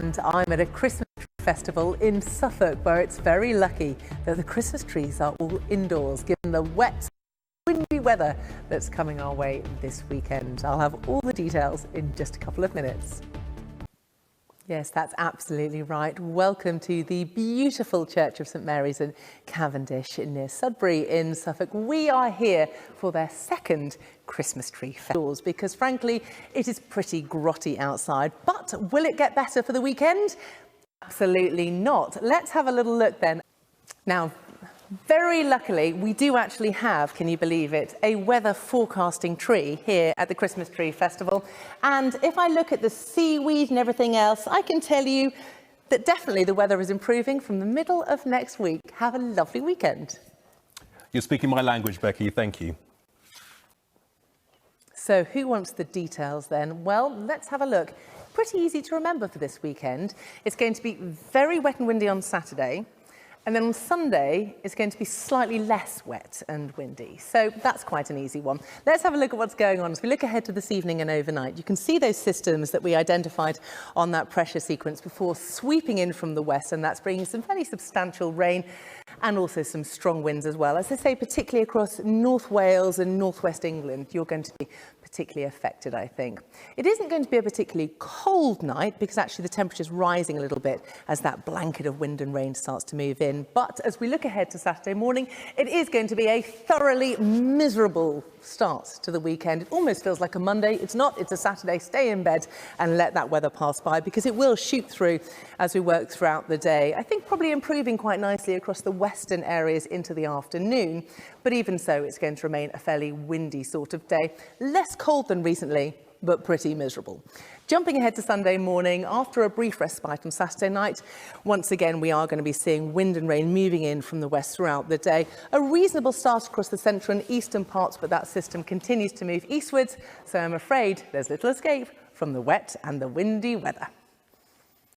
and I'm at a Christmas tree festival in Suffolk where it's very lucky that the Christmas trees are all indoors given the wet, windy weather that's coming our way this weekend. I'll have all the details in just a couple of minutes. Yes, that's absolutely right. Welcome to the beautiful Church of St Mary's in Cavendish near Sudbury in Suffolk. We are here for their second Christmas tree festival because frankly it is pretty grotty outside, but will it get better for the weekend? Absolutely not. Let's have a little look then. Now, very luckily, we do actually have, can you believe it, a weather forecasting tree here at the Christmas Tree Festival. And if I look at the seaweed and everything else, I can tell you that definitely the weather is improving from the middle of next week. Have a lovely weekend. You're speaking my language, Becky. Thank you. So who wants the details then? Well, let's have a look. Pretty easy to remember for this weekend. It's going to be very wet and windy on Saturday. And then on Sunday, it's going to be slightly less wet and windy. So that's quite an easy one. Let's have a look at what's going on. As we look ahead to this evening and overnight, you can see those systems that we identified on that pressure sequence before sweeping in from the west, and that's bringing some fairly substantial rain and also some strong winds as well. As I say, particularly across North Wales and northwest England, you're going to be particularly affected, I think. It isn't going to be a particularly cold night because actually the temperature's rising a little bit as that blanket of wind and rain starts to move in. But as we look ahead to Saturday morning, it is going to be a thoroughly miserable start to the weekend. It almost feels like a Monday. It's not. It's a Saturday. Stay in bed and let that weather pass by because it will shoot through as we work throughout the day. I think probably improving quite nicely across the western areas into the afternoon. But even so, it's going to remain a fairly windy sort of day. Less cold than recently, but pretty miserable. Jumping ahead to Sunday morning, after a brief respite on Saturday night, once again we are going to be seeing wind and rain moving in from the west throughout the day. A reasonable start across the central and eastern parts, but that system continues to move eastwards, so I'm afraid there's little escape from the wet and the windy weather.